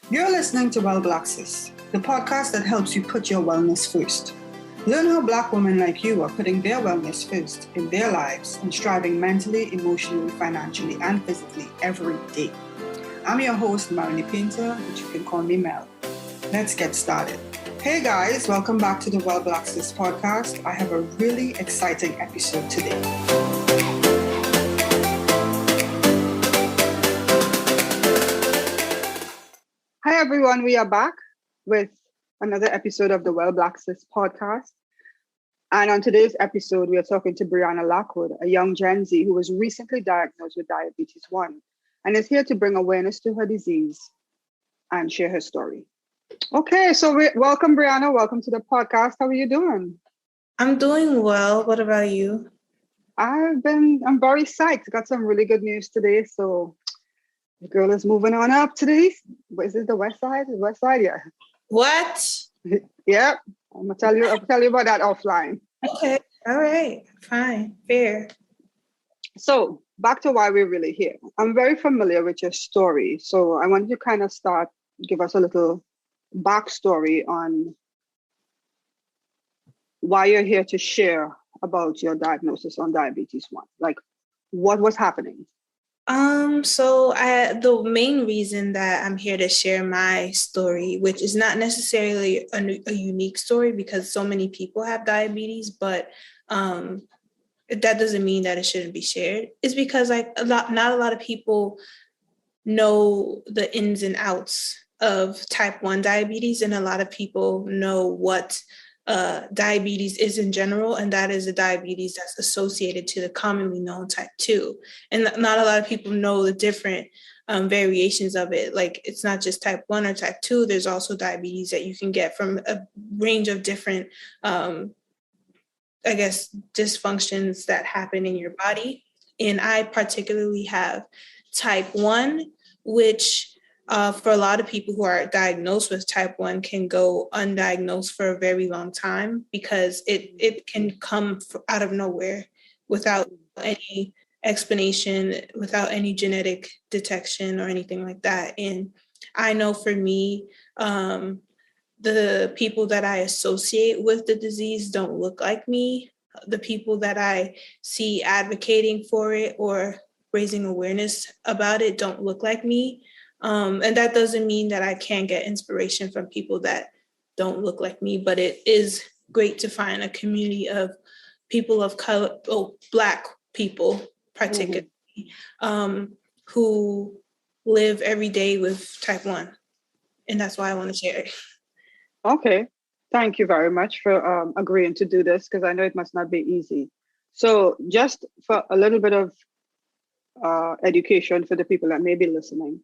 You're listening to Well Blacksis, the podcast that helps you put your wellness first. Learn how Black women like you are putting their wellness first in their lives and striving mentally, emotionally, financially, and physically every day. I'm your host, Marnie Painter, but you can call me Mel. Let's get started. Hey guys, welcome back to the Well Blacksis podcast. I have a really exciting episode today. Hi everyone, we are back with another episode of the Well Blacksis podcast. And on today's episode, we are talking to Brianna Lackwood, a young Gen Z who was recently diagnosed with diabetes 1 and is here to bring awareness to her disease and share her story. Okay, so welcome Brianna, welcome to the podcast. How are you doing? I'm doing well. What about you? I'm very psyched. Got some really good news today. So the girl is moving on up today. Is it the west side? The west side, yeah. What? Yep. I'll tell you about that offline. Okay. All right. Fine. Fair. So back to why we're really here. I'm very familiar with your story. So I want you to kind of give us a little backstory on why you're here to share about your diagnosis on diabetes 1. Like, what was happening? So the main reason that I'm here to share my story, which is not necessarily a unique story because so many people have diabetes, but that doesn't mean that it shouldn't be shared, is because not a lot of people know the ins and outs of type 1 diabetes, and a lot of people know what diabetes is in general, and that is a diabetes that's associated to the commonly known type 2. And not a lot of people know the different variations of it. Like, it's not just type 1 or type 2. There's also diabetes that you can get from a range of different, dysfunctions that happen in your body. And I particularly have type 1, which for a lot of people who are diagnosed with type 1 can go undiagnosed for a very long time because it can come out of nowhere without any explanation, without any genetic detection or anything like that. And I know for me, the people that I associate with the disease don't look like me. The people that I see advocating for it or raising awareness about it don't look like me. And that doesn't mean that I can't get inspiration from people that don't look like me, but it is great to find a community of people of color, Black people particularly, who live every day with type 1. And that's why I want to share it. Okay. Thank you very much for agreeing to do this, because I know it must not be easy. So just for a little bit of education for the people that may be listening,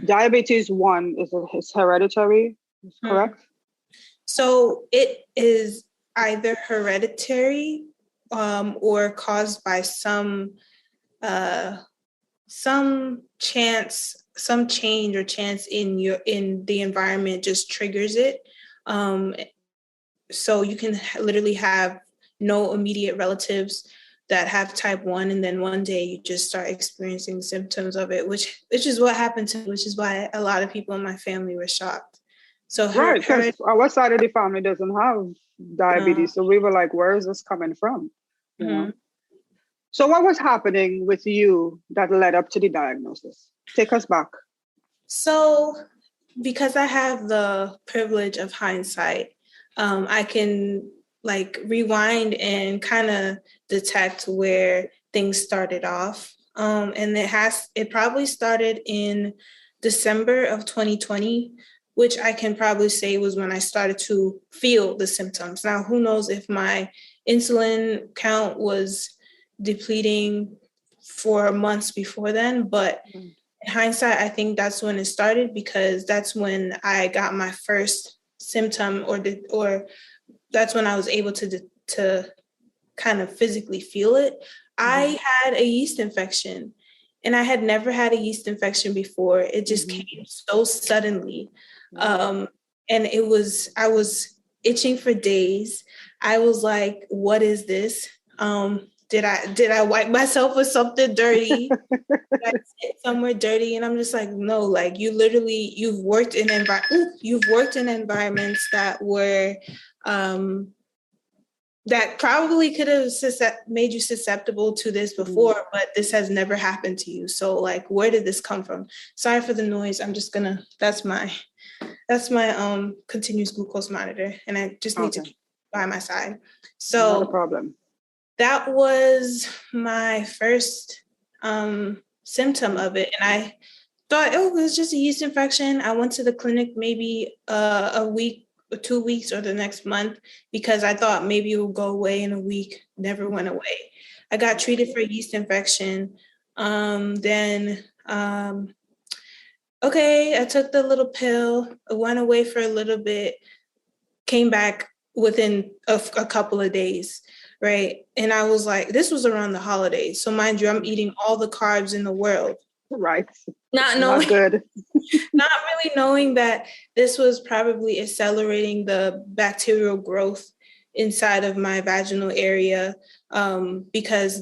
diabetes 1 is hereditary, is correct? So it is either hereditary or caused by some change or chance in the environment just triggers it. So you can literally have no immediate relatives that have type 1, and then one day you just start experiencing symptoms of it, which is what happened to me, which is why a lot of people in my family were shocked. So right, because our side of the family doesn't have diabetes, so we were like, where is this coming from? You know? So what was happening with you that led up to the diagnosis? Take us back. So because I have the privilege of hindsight, I can rewind and kind of detect where things started off. And it probably started in December of 2020, which I can probably say was when I started to feel the symptoms. Now, who knows if my insulin count was depleting for months before then, but in hindsight, I think that's when it started, because that's when I got my first symptom, or that's when I was able to kind of physically feel it. I had a yeast infection, and I had never had a yeast infection before. It just came so suddenly. And I was itching for days. I was like, what is this? Did I wipe myself with something dirty? Did I sit somewhere dirty? And I'm just like, no, like you've worked in environments that were that probably could have made you susceptible to this before, but this has never happened to you. So like, where did this come from? Sorry for the noise. I'm just gonna, that's my continuous glucose monitor. And I just need to keep it by my side. So not a problem. That was my first symptom of it. And I thought, oh, it was just a yeast infection. I went to the clinic maybe a week, 2 weeks, or the next month, because I thought maybe it would go away in a week. Never went away. I got treated for a yeast infection. Okay, I took the little pill. It went away for a little bit, came back within a couple of days, right? And I was like, this was around the holidays. So mind you, I'm eating all the carbs in the world. Right. Not really knowing that this was probably accelerating the bacterial growth inside of my vaginal area, because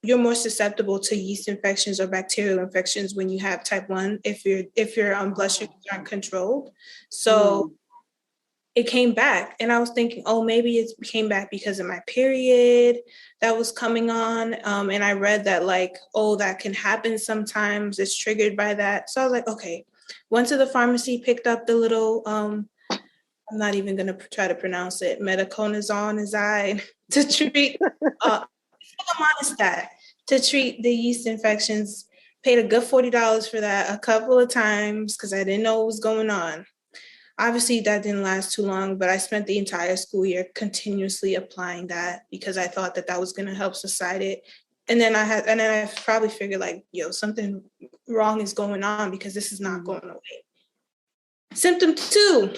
you're more susceptible to yeast infections or bacterial infections when you have type 1 if your blood sugars aren't controlled. So it came back, and I was thinking, oh, maybe it came back because of my period that was coming on. And I read that like, oh, that can happen sometimes. It's triggered by that. So I was like, okay, went to the pharmacy, picked up the little, I'm not even going to try to pronounce it, metaconazole to treat, to treat the yeast infections. Paid a good $40 for that a couple of times because I didn't know what was going on. Obviously, that didn't last too long, but I spent the entire school year continuously applying that because I thought that was going to help subside it. And then I probably figured like, yo, something wrong is going on because this is not going away. Symptom 2,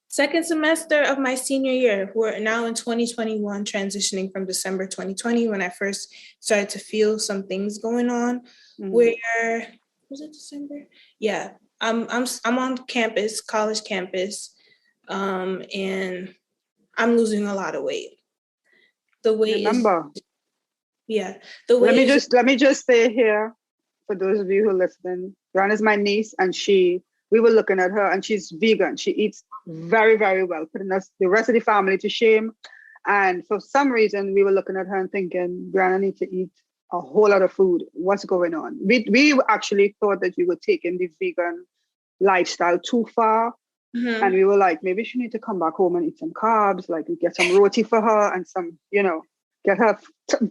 second semester of my senior year. We're now in 2021, transitioning from December 2020 when I first started to feel some things going on. Where was it, December? Yeah. I'm on campus, college campus, and I'm losing a lot of weight. The weight Let me just say here, for those of you who are listening, Brianna is my niece, and we were looking at her, and she's vegan. She eats very, very well, putting the rest of the family to shame. And for some reason, we were looking at her and thinking, Brianna needs to eat a whole lot of food. What's going on? We actually thought that you were taking the vegan lifestyle too far. And we were like, maybe she needs to come back home and eat some carbs, like get some roti for her and some, get her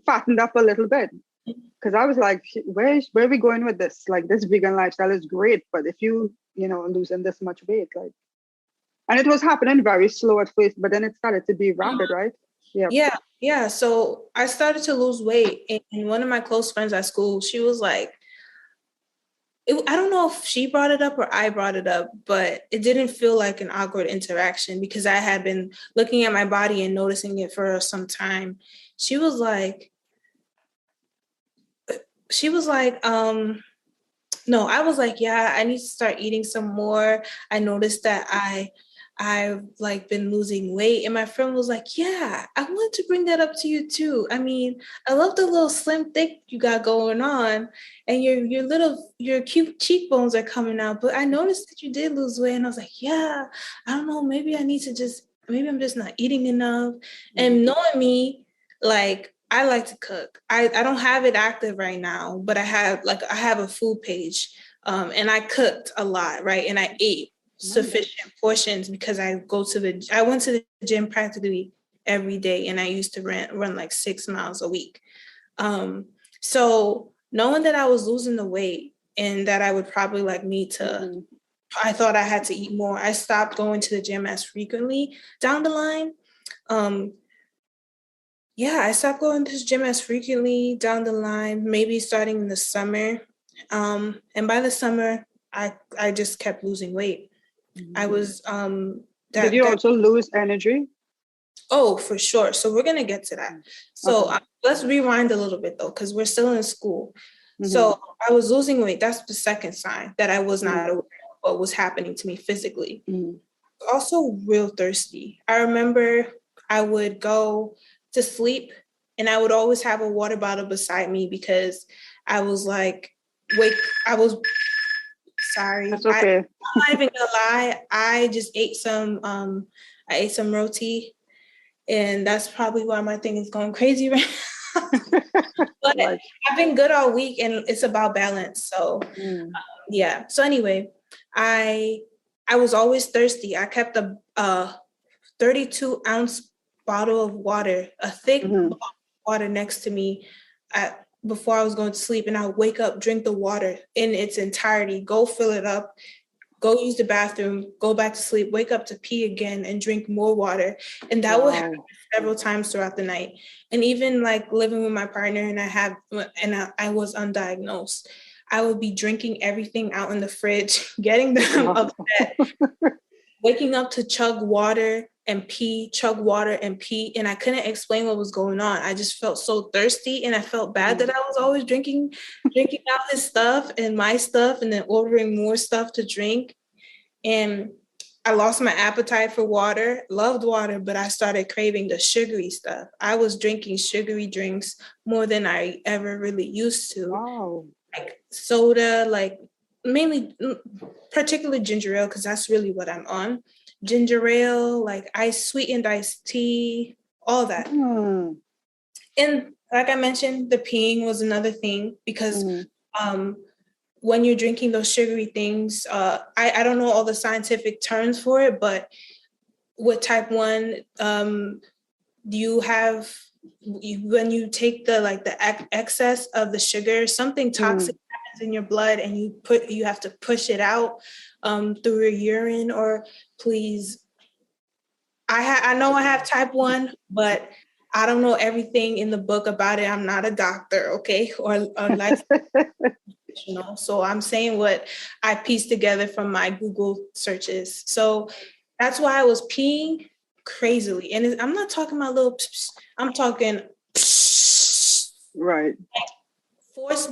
fattened up a little bit. Because I was like, where are we going with this? Like, this vegan lifestyle is great, but if you, losing this much weight, like, and it was happening very slow at first, but then it started to be rapid, right? Yeah. So I started to lose weight, and one of my close friends at school, she was like, I don't know if she brought it up or I brought it up, but it didn't feel like an awkward interaction because I had been looking at my body and noticing it for some time. She was like, no, I was like, yeah, I need to start eating some more. I noticed that I've like been losing weight. And my friend was like, yeah, I wanted to bring that up to you too. I mean, I love the little slim thick you got going on, and your cute cheekbones are coming out, but I noticed that you did lose weight. And I was like, yeah, I don't know, maybe I'm just not eating enough. And knowing me, like, I like to cook. I don't have it active right now, but I have a food page, and I cooked a lot, right? And I ate sufficient portions because I went to the gym practically every day, and I used to run like 6 miles a week. So knowing that I was losing the weight and that I would probably like need to, I thought I had to eat more. I stopped going to the gym as frequently down the line. I stopped going to the gym as frequently down the line, maybe starting in the summer. And by the summer, I just kept losing weight. I was did you also lose energy? Oh, for sure. So we're gonna get to that. So let's rewind a little bit though, because we're still in school. So I was losing weight. That's the second sign that I was not aware of what was happening to me physically. Also real thirsty. I remember I would go to sleep And I would always have a water bottle beside me because I was like, sorry. That's okay. I'm not even gonna lie. I ate some roti, and that's probably why my thing is going crazy right now. But Right. I've been good all week, and it's about balance. So yeah. So anyway, I was always thirsty. I kept a 32-ounce bottle of water, a thick bottle of water next to me before I was going to sleep, and I would wake up, drink the water in its entirety, go fill it up, go use the bathroom, go back to sleep, wake up to pee again and drink more water. And that would happen several times throughout the night. And even like living with my partner and I was undiagnosed, I would be drinking everything out in the fridge, getting them upset, waking up to chug water and pee, and I couldn't explain what was going on. I just felt so thirsty, and I felt bad that I was always drinking out his stuff and my stuff, and then ordering more stuff to drink. And I lost my appetite for water, loved water, but I started craving the sugary stuff. I was drinking sugary drinks more than I ever really used to. Wow. Like soda, like mainly, particularly ginger ale, because that's really what I'm on. Ginger ale, like sweetened iced tea, all that. And like I mentioned, the peeing was another thing because when you're drinking those sugary things, I don't know all the scientific terms for it, but with type 1, when you take the excess of the sugar, something toxic happens in your blood, and you have to push it out through your urine. Or please, I know I have type 1, but I don't know everything in the book about it. I'm not a doctor, okay, or life professional. So I'm saying what I pieced together from my Google searches. So that's why I was peeing crazily. And I'm not talking about little I'm talking right.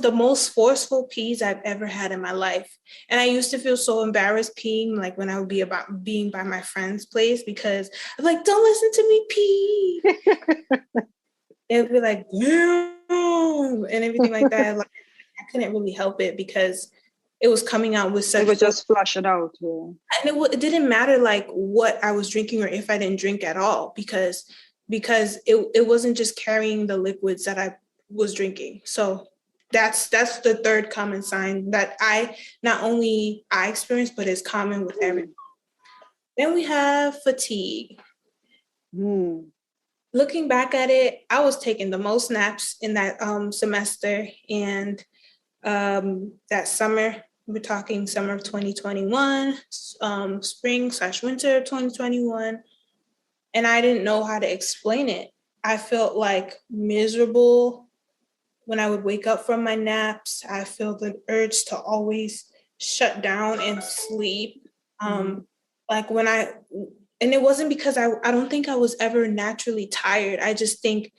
The most forceful pees I've ever had in my life. And I used to feel so embarrassed peeing, like when I would be about being by my friend's place, because I'm like, don't listen to me pee. It would be like, and everything like that. Like, I couldn't really help it because it was coming out with such. It was just flushing out. Yeah. And it didn't matter like what I was drinking or if I didn't drink at all, because it wasn't just carrying the liquids that I was drinking. So that's the third common sign that not only I experienced, but is common with everyone. Then we have fatigue. Looking back at it, I was taking the most naps in that semester, and that summer, we're talking summer of 2021, spring/winter of 2021, and I didn't know how to explain it. I felt like miserable when I would wake up from my naps. I feel the urge to always shut down and sleep. And it wasn't because I don't think I was ever naturally tired. I just think,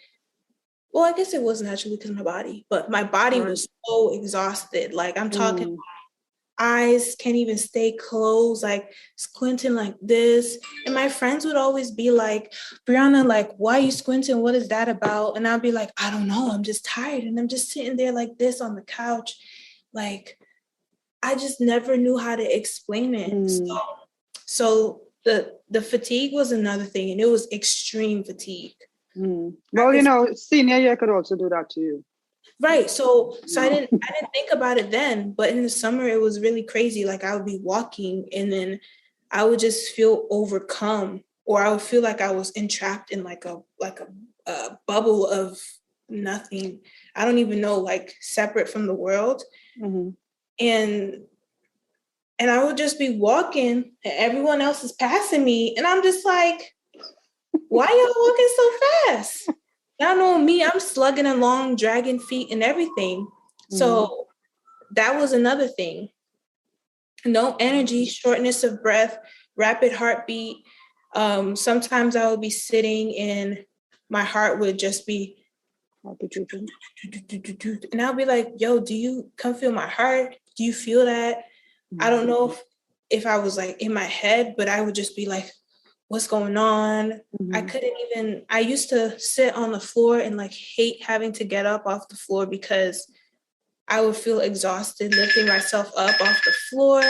well, I guess it was naturally because of my body, but my body was so exhausted. Like I'm talking, eyes can't even stay closed, like squinting like this. And my friends would always be like, Brianna, like, why are you squinting? What is that about? And I'd be like, I don't know. I'm just tired. And I'm just sitting there like this on the couch. Like, I just never knew how to explain it. So the fatigue was another thing, and it was extreme fatigue. Well, senior year could also do that to you. Right. So I didn't think about it then, but in the summer it was really crazy. Like I would be walking and then I would just feel overcome, or I would feel like I was entrapped in like a bubble of nothing. I don't even know, like separate from the world. And I would just be walking and everyone else is passing me. And I'm just like, why y'all walking so fast? Y'all know me, I'm slugging along, dragging feet and everything. So that was another thing. No energy, shortness of breath, rapid heartbeat. Sometimes I would be sitting and my heart would just be, and I'll be like, yo, do you come feel my heart? Do you feel that? I don't know if I was like in my head, but I would just be like, what's going on. I used to sit on the floor and like hate having to get up off the floor because I would feel exhausted lifting myself up off the floor.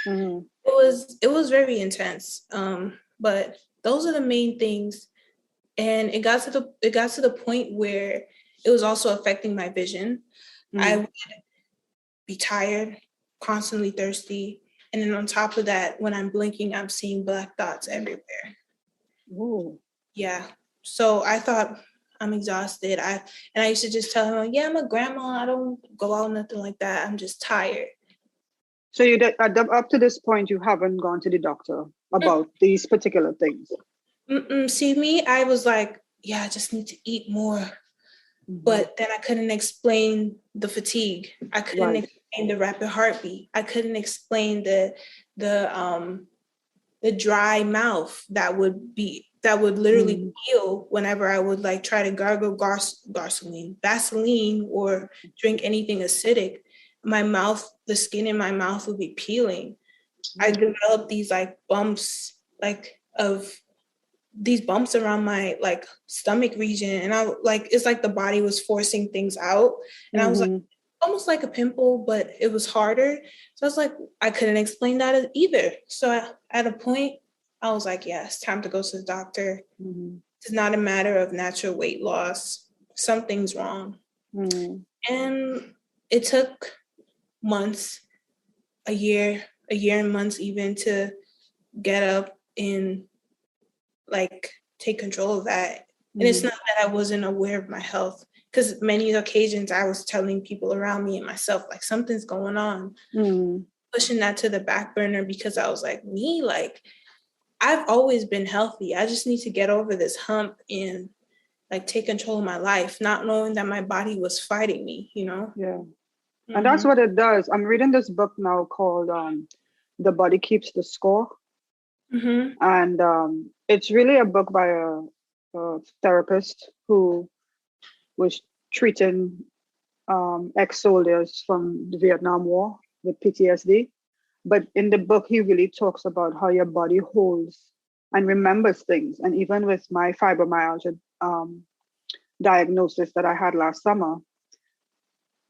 It was very intense. But those are the main things. And it got to the point where it was also affecting my vision. I would be tired, constantly thirsty. And then on top of that, when I'm blinking, I'm seeing black dots everywhere. Ooh. Yeah. So I thought, I'm exhausted. I used to just tell him, yeah, I'm a grandma. I don't go out, nothing like that. I'm just tired. So up to this point, you haven't gone to the doctor about these particular things? See, me, I was like, yeah, I just need to eat more. But then I couldn't explain the fatigue. I couldn't explain the rapid heartbeat. I couldn't explain the dry mouth that would literally peel whenever I would like try to gargle Vaseline or drink anything acidic. My mouth, the skin in my mouth would be peeling. I developed these like bumps, these bumps around my like stomach region, and I like, it's like the body was forcing things out, and I was like, almost like a pimple, but it was harder. So I was like, I couldn't explain that either. So at a point, I was like, yeah, it's time to go to the doctor. It's not a matter of natural weight loss. Something's wrong. And it took months, a year and months even, to get up and like take control of that. And it's not that I wasn't aware of my health, because many occasions I was telling people around me and myself, like, something's going on, pushing that to the back burner, because I was like, I've always been healthy. I just need to get over this hump and like take control of my life, not knowing that my body was fighting me, you know? Yeah. And that's what it does. I'm reading this book now called The Body Keeps the Score. And it's really a book by a therapist who was treating ex-soldiers from the Vietnam War with PTSD. But in the book, he really talks about how your body holds and remembers things. And even with my fibromyalgia diagnosis that I had last summer,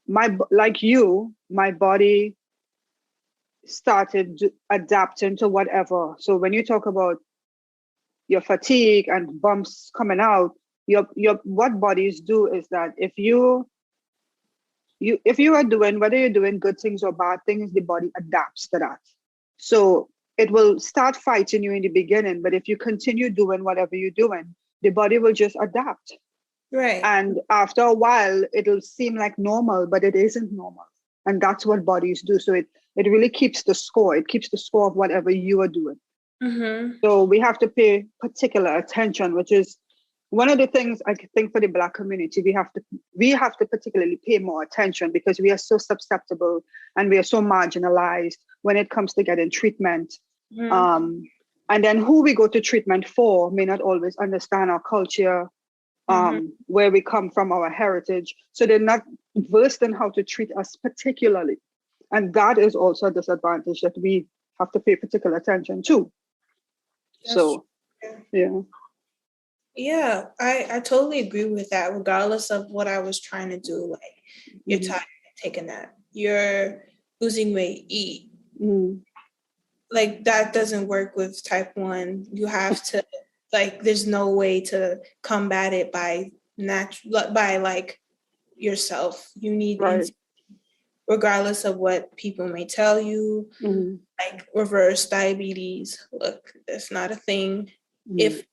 my body started adapting to whatever. So when you talk about your fatigue and bumps coming out, what bodies do is that if you are doing, whether you're doing good things or bad things, the body adapts to that. So it will start fighting you in the beginning, but if you continue doing whatever you're doing, the body will just adapt. Right. And after a while, it'll seem like normal, but it isn't normal. And that's what bodies do. So it really keeps the score. It keeps the score of whatever you are doing. So we have to pay particular attention, which is one of the things I think for the Black community, we have to particularly pay more attention, because we are so susceptible and we are so marginalized when it comes to getting treatment. And then who we go to treatment for may not always understand our culture, where we come from, our heritage. So they're not versed in how to treat us particularly. And that is also a disadvantage that we have to pay particular attention to. Yeah, I totally agree with that, regardless of what I was trying to do. Like, you're tired, take a nap. You're losing weight, eat. Like, that doesn't work with type 1. You have to, like, there's no way to combat it by like yourself. You need insulin, regardless of what people may tell you. Like, reverse diabetes, look, that's not a thing. If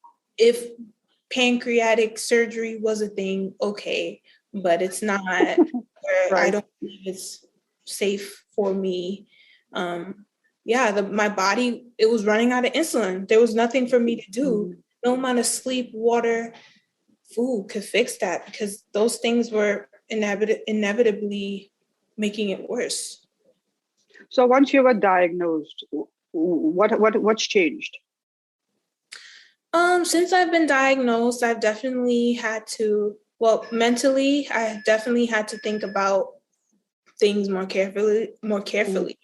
pancreatic surgery was a thing, okay, but it's not. I don't believe it's safe for me. My body, it was running out of insulin. There was nothing for me to do. No amount of sleep, water, food could fix that, because those things were inevitably making it worse. So once you were diagnosed, what's changed? Since I've been diagnosed, I've definitely had to, mentally, I definitely had to think about things more carefully.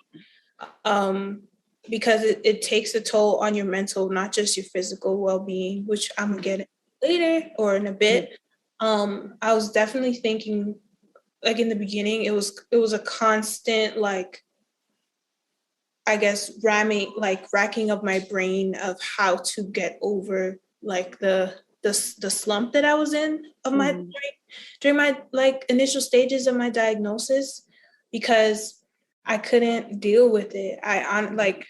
because it takes a toll on your mental, not just your physical well-being, which I'm gonna get later or in a bit. I was definitely thinking, like in the beginning, it was a constant, like, I guess, racking up my brain of how to get over like the slump that I was in of my during my like initial stages of my diagnosis, because I couldn't deal with it. Like,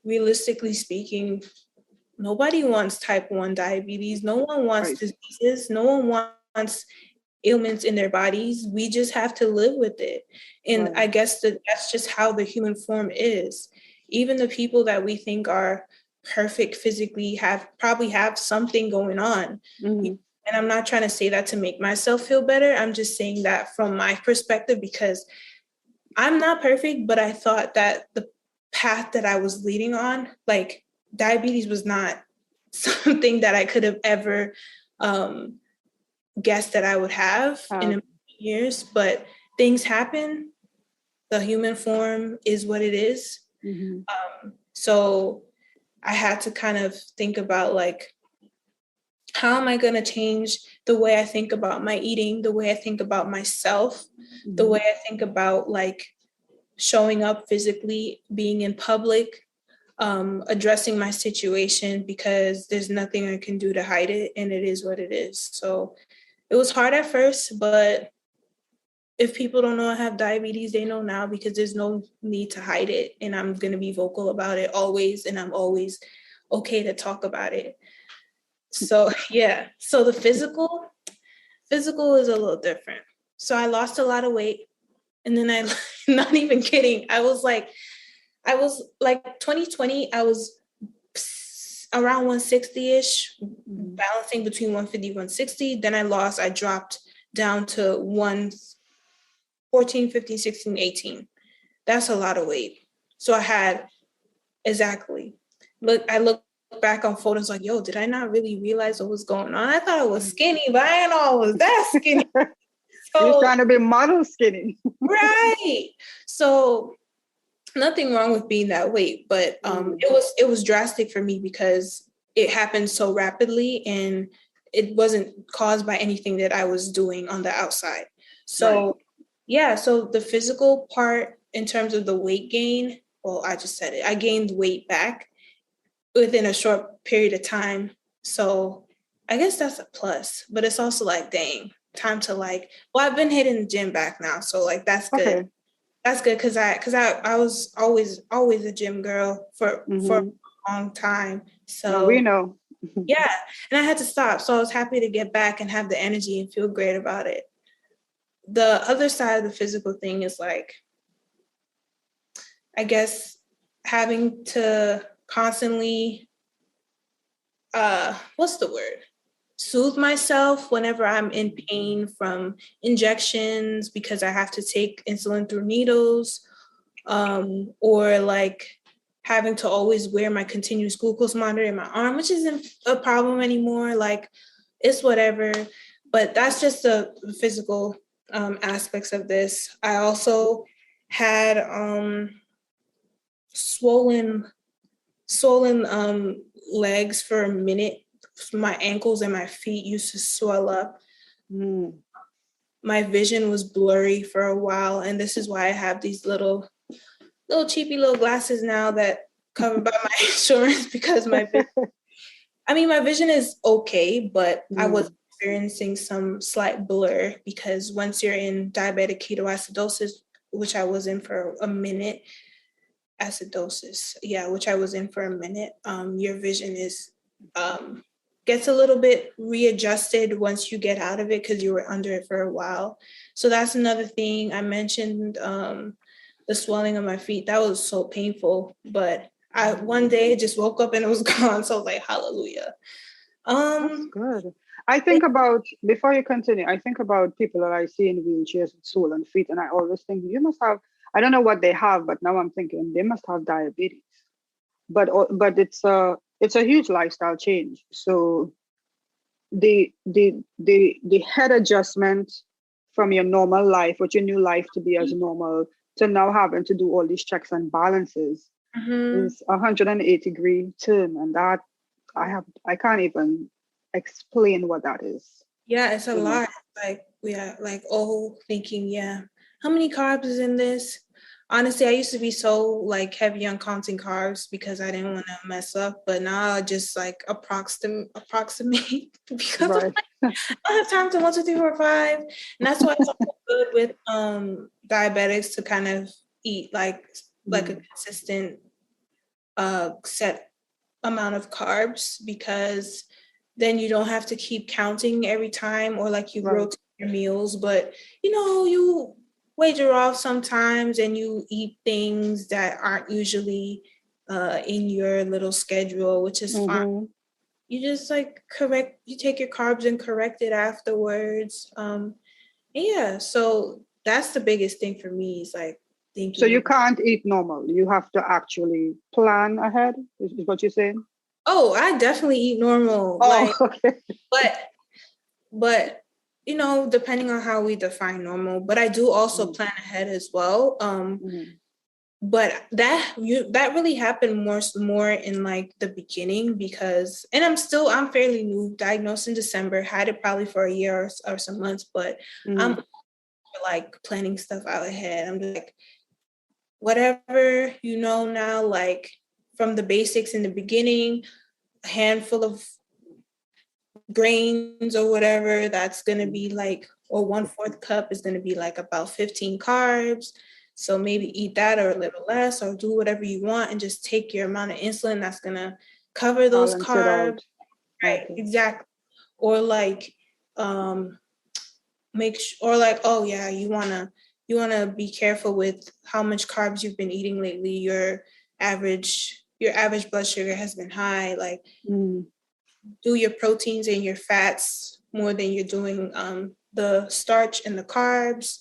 realistically speaking, nobody wants type 1 diabetes. No one wants diseases. No one wants ailments in their bodies. We just have to live with it. And I guess that's just how the human form is. Even the people that we think are perfect physically probably have something going on. And I'm not trying to say that to make myself feel better. I'm just saying that from my perspective, because I'm not perfect, but I thought that the path that I was leading on, like, diabetes was not something that I could have ever guessed that I would have in a million years. But things happen. The human form is what it is. So I had to kind of think about, like, how am I going to change the way I think about my eating, the way I think about myself, the way I think about, like, showing up physically, being in public, addressing my situation, because there's nothing I can do to hide it, and it is what it is. So it was hard at first, but if people don't know I have diabetes, they know now, because there's no need to hide it. And I'm going to be vocal about it always. And I'm always okay to talk about it. So, yeah. So the physical is a little different. So I lost a lot of weight. And then I, not even kidding, I was like 2020, I was around 160-ish, balancing between 150, 160. Then I dropped down to 14, 15, 16, 18. That's a lot of weight. So I had, I look back on photos like, yo, did I not really realize what was going on? I thought I was skinny, but I didn't know I was that skinny. So, you're trying to be model skinny. Right. So nothing wrong with being that weight, but it was drastic for me because it happened so rapidly, and it wasn't caused by anything that I was doing on the outside. So yeah, so the physical part in terms of the weight gain, well, I just said it. I gained weight back within a short period of time. So I guess that's a plus, but it's also like, dang, time to I've been hitting the gym back now. So like, that's good. Okay. That's good. Cause I was always a gym girl for a long time. So we know. Yeah. And I had to stop. So I was happy to get back and have the energy and feel great about it. The other side of the physical thing is like, I guess, having to constantly, soothe myself whenever I'm in pain from injections, because I have to take insulin through needles, or like having to always wear my continuous glucose monitor in my arm, which isn't a problem anymore. Like, it's whatever. But that's just the physical aspects of this. I also had swollen legs for a minute. My ankles and my feet used to swell up. My vision was blurry for a while, and this is why I have these little cheapy little glasses now that covered by my insurance, because my vision is okay, but I was experiencing some slight blur, because once you're in diabetic ketoacidosis, which I was in for a minute, your vision is gets a little bit readjusted once you get out of it, because you were under it for a while. So that's another thing. I mentioned the swelling of my feet. That was so painful, but I one day just woke up and it was gone. So I was like, hallelujah. That's good. I think about, before you continue, I think about people that I see in wheelchairs with swollen feet, and I always think, you must have, I don't know what they have, but now I'm thinking they must have diabetes. But it's a huge lifestyle change. So the head adjustment from your normal life, what your new life to be as normal, to now having to do all these checks and balances, is 180-degree turn, and that I can't even explain what that is. Yeah, it's a lot. Like we are like all thinking, yeah, how many carbs is in this? Honestly, I used to be so like heavy on counting carbs because I didn't want to mess up, but now I just like approximate because Right. I don't have time to 1, 2, 3, 4, 5. And that's why it's also good with diabetics to kind of eat like a consistent set amount of carbs, because then you don't have to keep counting every time, or like you rotate your meals, but you wager off sometimes and you eat things that aren't usually in your little schedule, which is fine. You just like you take your carbs and correct it afterwards. Yeah, so that's the biggest thing for me, is like thinking. So you can't eat normal. You have to actually plan ahead, is what you're saying? Oh, I definitely eat normal. Okay. But depending on how we define normal, but I do also plan ahead as well. But that really happened more in like the beginning, because, and I'm fairly new, diagnosed in December, had it probably for a year or some months, but I'm like planning stuff out ahead. I'm just like, whatever, now, like from the basics in the beginning, a handful of grains or whatever, that's going to be like, or 1/4 cup is going to be like about 15 carbs. So maybe eat that or a little less, or do whatever you want and just take your amount of insulin that's going to cover those carbs. Right, exactly. Or like or like, oh yeah, you want to be careful with how much carbs you've been eating lately. Your average blood sugar has been high. Like do your proteins and your fats more than you're doing the starch and the carbs,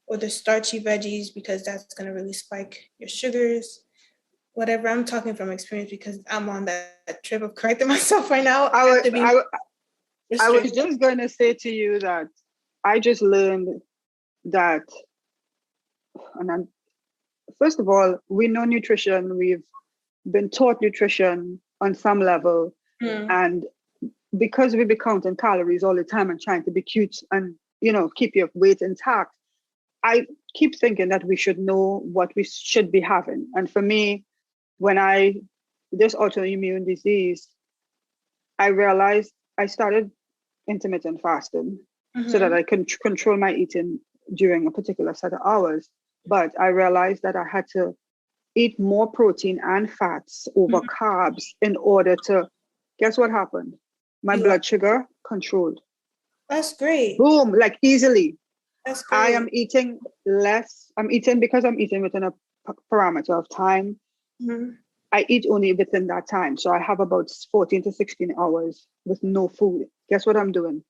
or the starchy veggies, because that's going to really spike your sugars. Whatever, I'm talking from experience because I'm on that trip of correcting myself right now. I was just going to say to you that I just learned that, and first of all, we know nutrition. We've been taught nutrition on some level, and because we be counting calories all the time and trying to be cute and keep your weight intact, I keep thinking that we should know what we should be having. And for me, when this autoimmune disease, I realized I started intermittent fasting so that I can control my eating during a particular set of hours. But I realized that I had to eat more protein and fats over carbs in order to, guess what happened? My blood sugar controlled. That's great. Boom, like easily. That's great. I am eating less. I'm eating within a parameter of time. I eat only within that time. So I have about 14 to 16 hours with no food. Guess what I'm doing?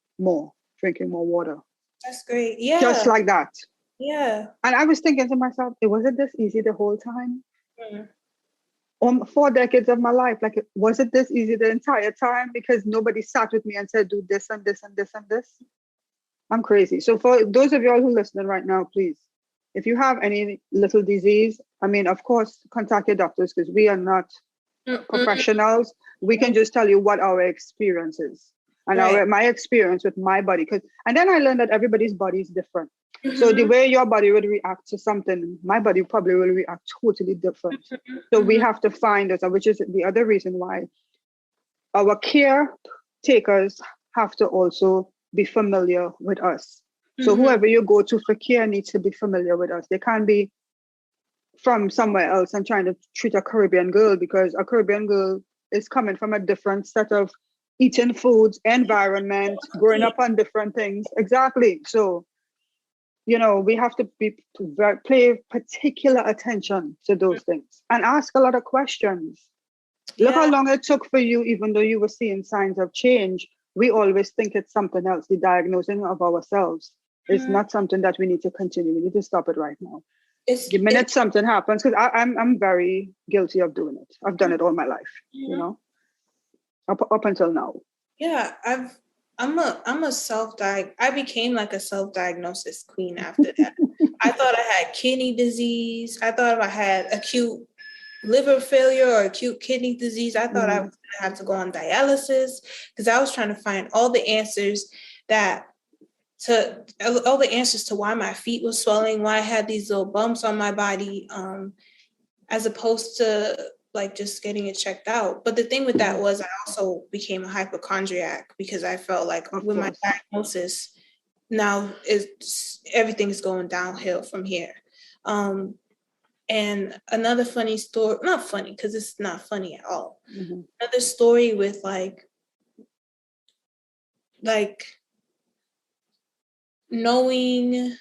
Drinking more water. That's great. Yeah. Just like that. Yeah. And I was thinking to myself, it wasn't this easy the whole time. 4 decades of my life, like, was it this easy the entire time? Because nobody sat with me and said, do this and this and this and this. I'm crazy. So for those of y'all who are listening right now, please, if you have any little disease, I mean, of course, contact your doctors, because we are not professionals. We can just tell you what our experience is. And my experience with my body. And then I learned that everybody's body is different. So the way your body would react to something, my body probably will react totally different. So we have to find us, which is the other reason why our caretakers have to also be familiar with us. So whoever you go to for care needs to be familiar with us. They can't be from somewhere else and trying to treat a Caribbean girl, because a Caribbean girl is coming from a different set of eating foods, environment, growing up on different things. Exactly. So, we have to pay particular attention to those things and ask a lot of questions. Look how long it took for you, even though you were seeing signs of change. We always think it's something else. The diagnosing of ourselves is not something that we need to continue. We need to stop it right now. The minute something happens, because I'm very guilty of doing it. I've done it all my life, up until now. Yeah, I became like a self-diagnosis queen after that. I thought I had kidney disease. I thought I had acute liver failure or acute kidney disease. I thought I was going to have to go on dialysis because I was trying to find all the answers to why my feet were swelling, why I had these little bumps on my body, as opposed to like just getting it checked out. But the thing with that was I also became a hypochondriac because I felt like with my diagnosis, now everything's going downhill from here. And another funny story, not funny because it's not funny at all. Another story with like knowing,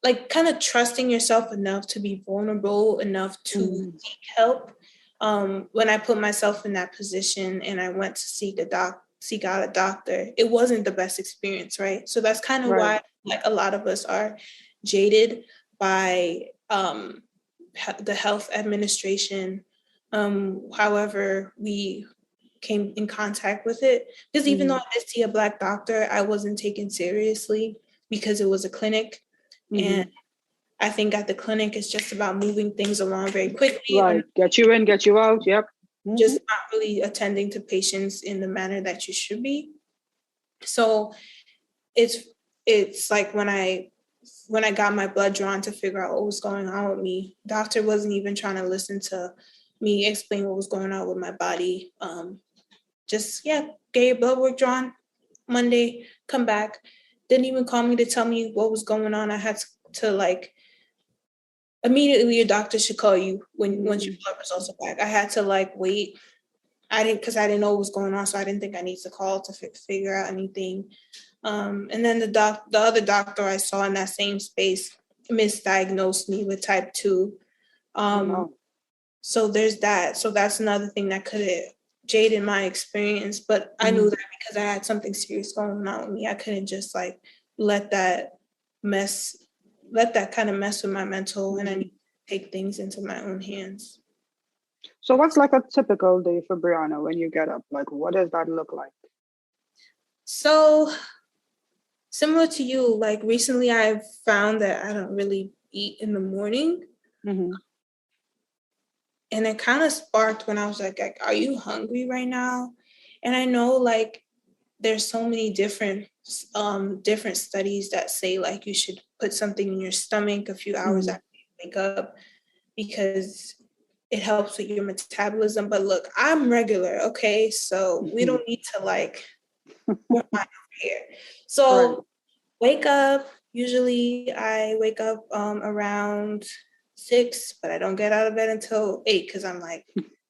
like kind of trusting yourself enough to be vulnerable enough to seek help. When I put myself in that position and I went to seek out a doctor, it wasn't the best experience, right? So that's kind of why like a lot of us are jaded by the health administration, however we came in contact with it. Because even though I did see a Black doctor, I wasn't taken seriously because it was a clinic. And I think at the clinic, it's just about moving things along very quickly. Right, get you in, get you out, yep. Just not really attending to patients in the manner that you should be. So it's like when I got my blood drawn to figure out what was going on with me, doctor wasn't even trying to listen to me explain what was going on with my body. Get your blood work drawn Monday, come back. Didn't even call me to tell me what was going on. I had to like, immediately your doctor should call you once your blood results are back. I had to like wait. Because I didn't know what was going on, so I didn't think I needed to call to figure out anything. And then the other doctor I saw in that same space misdiagnosed me with type 2. So there's that. So that's another thing that could have jaded my experience. But I knew that because I had something serious going on with me, I couldn't just like let that kind of mess with my mental, and I need to take things into my own hands. So what's like a typical day for Brianna when you get up? Like, what does that look like? So similar to you, like recently I've found that I don't really eat in the morning. And it kind of sparked when I was like, are you hungry right now? And I know like there's so many different studies that say like you should put something in your stomach a few hours after you wake up because it helps with your metabolism. But look, I'm regular, okay? So we don't need to like work my here. So wake up. Usually I wake up around 6, but I don't get out of bed until 8 because I'm like,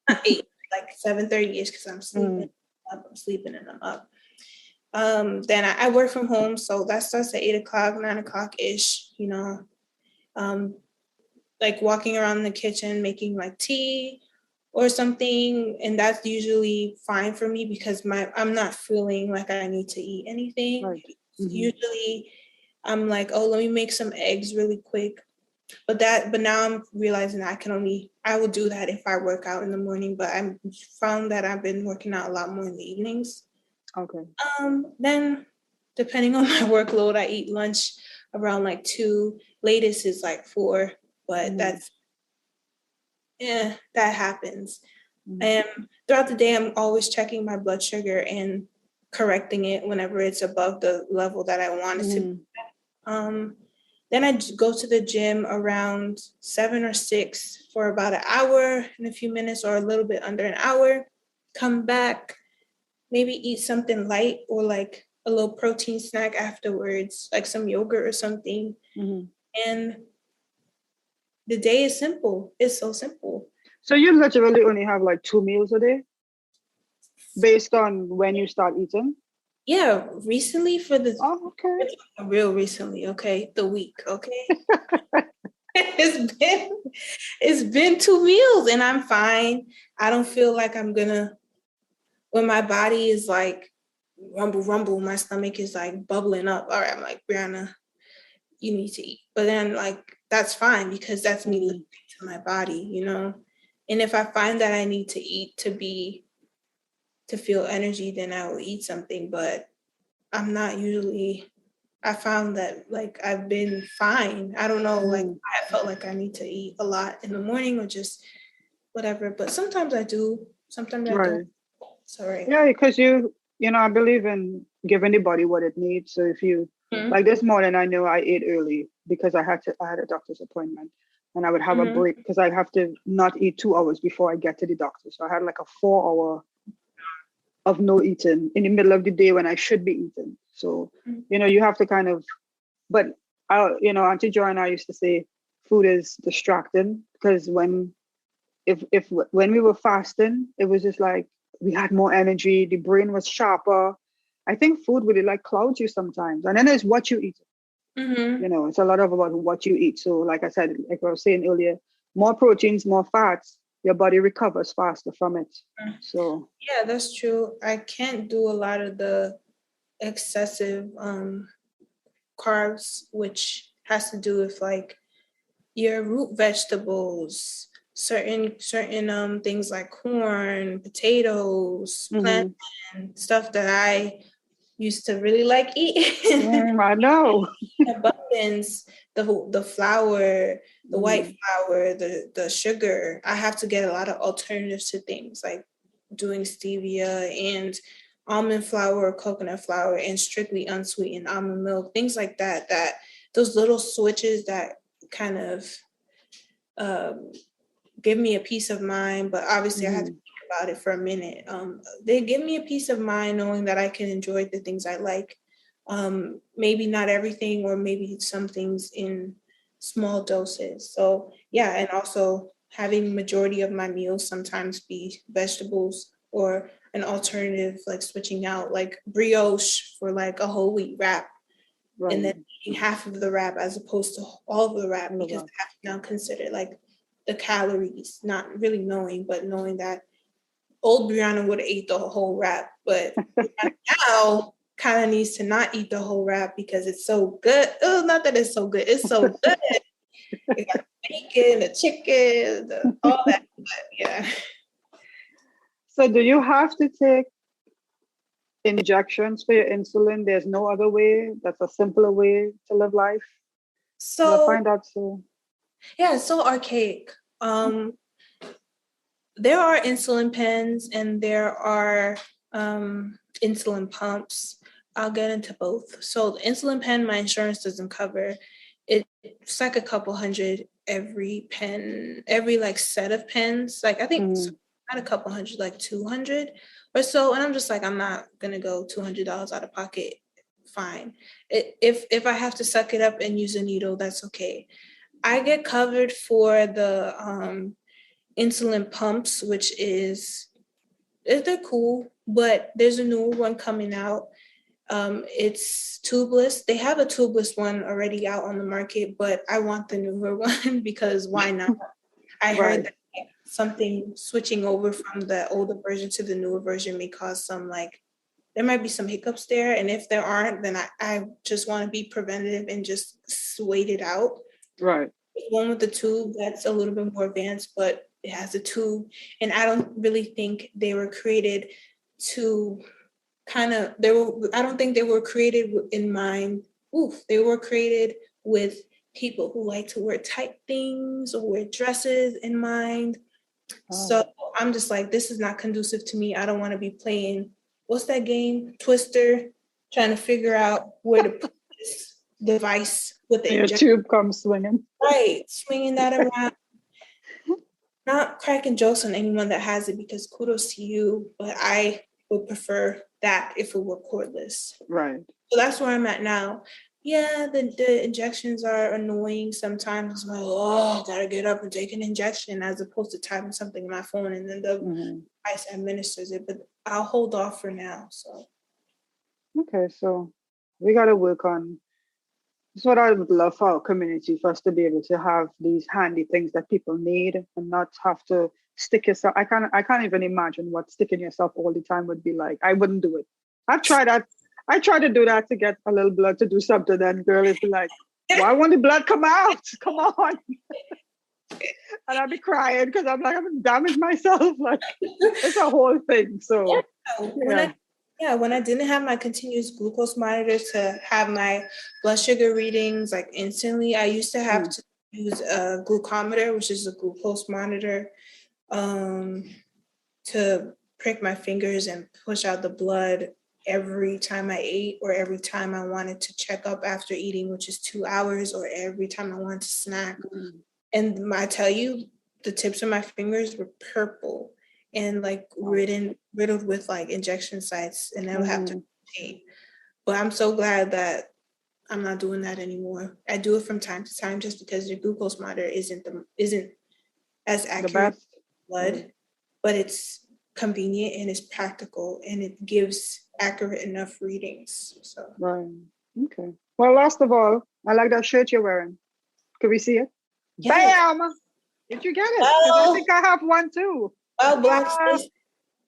not 8, like 7:30-ish because I'm sleeping. I'm sleeping and I'm up. Then I work from home, so that starts at 8 o'clock, 9 o'clock-ish, you know. Like walking around the kitchen, making like tea or something. And that's usually fine for me because I'm not feeling like I need to eat anything. Usually I'm like, oh, let me make some eggs really quick. But now I'm realizing I will do that if I work out in the morning, but I found that I've been working out a lot more in the evenings. Okay. Then depending on my workload, I eat lunch around like 2, latest is like 4. But that happens. And throughout the day, I'm always checking my blood sugar and correcting it whenever it's above the level that I want it to be. Then I go to the gym around 7 or 6 for about an hour and a few minutes or a little bit under an hour. Come back, maybe eat something light or like a little protein snack afterwards, like some yogurt or something. And the day is simple. It's so simple. So you literally only have like 2 meals a day based on when you start eating? Yeah, recently okay. Real recently, okay? The week, okay? It's been 2 meals and I'm fine. I don't feel like I'm gonna, when my body is like rumble, my stomach is like bubbling up. All right, I'm like, Brianna, you need to eat. But then like, that's fine because that's me listening to my body, you know? And if I find that I need to eat to feel energy, then I will eat something. But I'm not usually I found that like I've been fine. I don't know, like I felt like I need to eat a lot in the morning or just whatever. But sometimes I do, sometimes I Right. don't. So right. Yeah, because I believe in giving the body what it needs. So if you Mm-hmm. like this morning, I know I ate early because I had a doctor's appointment, and I would have a Mm-hmm. break because I have to not eat 2 hours before I get to the doctor. So I had like a 4 hour of no eating in the middle of the day when I should be eating. So you have to kind of, but Auntie Joy and I used to say food is distracting because when we were fasting, it was just like we had more energy, the brain was sharper. I think food really like clouds you sometimes. And then there's what you eat. Mm-hmm. It's a lot about what you eat. So like I said, like I was saying earlier, more proteins, more fats, your body recovers faster from it. So Yeah, that's true. I can't do a lot of the excessive carbs, which has to do with like your root vegetables, certain things like corn, potatoes, plantain, stuff that I used to really like eating. I know. Abundance, the flour, the white flour, the sugar. I have to get a lot of alternatives to things like doing stevia and almond flour or coconut flour and strictly unsweetened almond milk, things like that. That those little switches that kind of give me a peace of mind, but obviously I have to think about it for a minute. They give me a peace of mind knowing that I can enjoy the things I like. Maybe not everything, or maybe some things in small doses. So yeah, and also having majority of my meals sometimes be vegetables or an alternative, like switching out like brioche for like a whole wheat wrap. Right. And then eating half of the wrap as opposed to all of the wrap, because I have to now consider like the calories, not really knowing, but knowing that old Brianna would have ate the whole wrap, but now kind of needs to not eat the whole wrap because it's so good. Oh, not that it's so good. It's so good. You got bacon, the chicken, all that. But yeah. So do you have to take injections for your insulin? There's no other way. That's a simpler way to live life. I find that so. Yeah, it's so archaic. There are insulin pens and there are insulin pumps. I'll get into both. So the insulin pen, my insurance doesn't cover. It's like a couple hundred every pen, every like set of pens. Like I think not a couple hundred, like 200 or so. And I'm just like, I'm not gonna go $200 out of pocket. Fine. If I have to suck it up and use a needle, that's okay. I get covered for the insulin pumps, which they're cool, but there's a new one coming out. It's tubeless. They have a tubeless one already out on the market, but I want the newer one because why not? I heard that something switching over from the older version to the newer version may cause some there might be some hiccups there. And if there aren't, then I just want to be preventative and just wait it out. Right. One with the tube that's a little bit more advanced, but it has a tube. And I don't really think they were created to I don't think they were created in mind. They were created with people who like to wear tight things or wear dresses in mind. So I'm just like, this is not conducive to me. I don't want to be playing, what's that game? Twister, trying to figure out where to put this device with the injection. Your tube comes swinging. Right, swinging that around. Not cracking jokes on anyone that has it because kudos to you, but I would prefer that if it were cordless. Right. So that's where I'm at now. Yeah, the injections are annoying sometimes. I'm like, gotta get up and take an injection as opposed to typing something in my phone and then the device administers it. But I'll hold off for now. So. Okay, so we gotta work on. That's what I would love for our community, for us to be able to have these handy things that people need and not have to stick yourself. I can't even imagine what sticking yourself all the time would be like. I wouldn't do it. I've tried that. I tried to do that to get a little blood to do something, and girl is like, why won't the blood come out? Come on. And I'd be crying because I'm like, I'm damaged myself. Like, it's a whole thing. So Yeah, when I didn't have my continuous glucose monitor to have my blood sugar readings like instantly, I used to have to use a glucometer, which is a glucose monitor, to prick my fingers and push out the blood every time I ate, or every time I wanted to check up after eating, which is 2 hours, or every time I wanted to snack. And I tell you, the tips of my fingers were purple and like riddled with like injection sites, and I would have to eat. But I'm so glad that I'm not doing that anymore. I do it from time to time just because your glucose monitor isn't as accurate as blood, but it's convenient and it's practical and it gives accurate enough readings. So right. Okay. Well, last of all, I like that shirt you're wearing. Can we see it? Yes. Bam! Did you get it? Because I think I have one too. Well, Black Sis,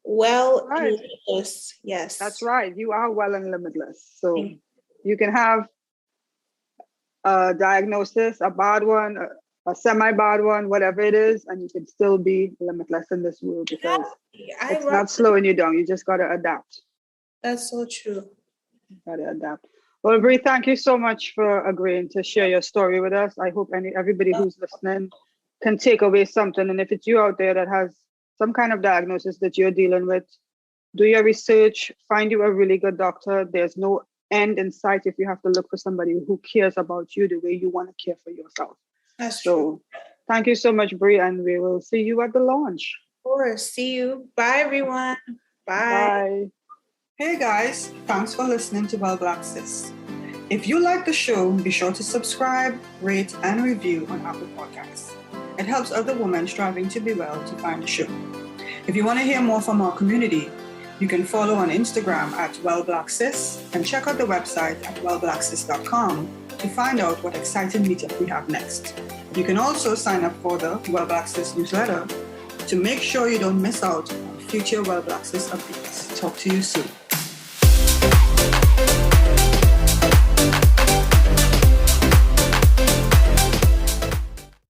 limitless. Yes. That's right. You are well and limitless. So you can have a diagnosis, a bad one, a semi-bad one, whatever it is, and you can still be limitless in this world because it's not slowing you down. You just got to adapt. That's so true. You got to adapt. Well, Bri, thank you so much for agreeing to share your story with us. I hope everybody who's listening can take away something. And if it's you out there that has some kind of diagnosis that you're dealing with, do your research, find you a really good doctor. There's no end in sight if you have to look for somebody who cares about you the way you want to care for yourself. That's true. Thank you so much, Bri, and we will see you at the launch. Of course. See you. Bye, everyone. Bye. Hey guys, thanks for listening to Well Black Sis. If you like the show, be sure to subscribe, rate, and review on Apple Podcasts. It helps other women striving to be well to find the show. If you want to hear more from our community, you can follow on Instagram at Well Black Sis and check out the website at wellblacksis.com to find out what exciting meetup we have next. You can also sign up for the Well Black Sis newsletter to make sure you don't miss out on future Well Black Sis updates. Talk to you soon.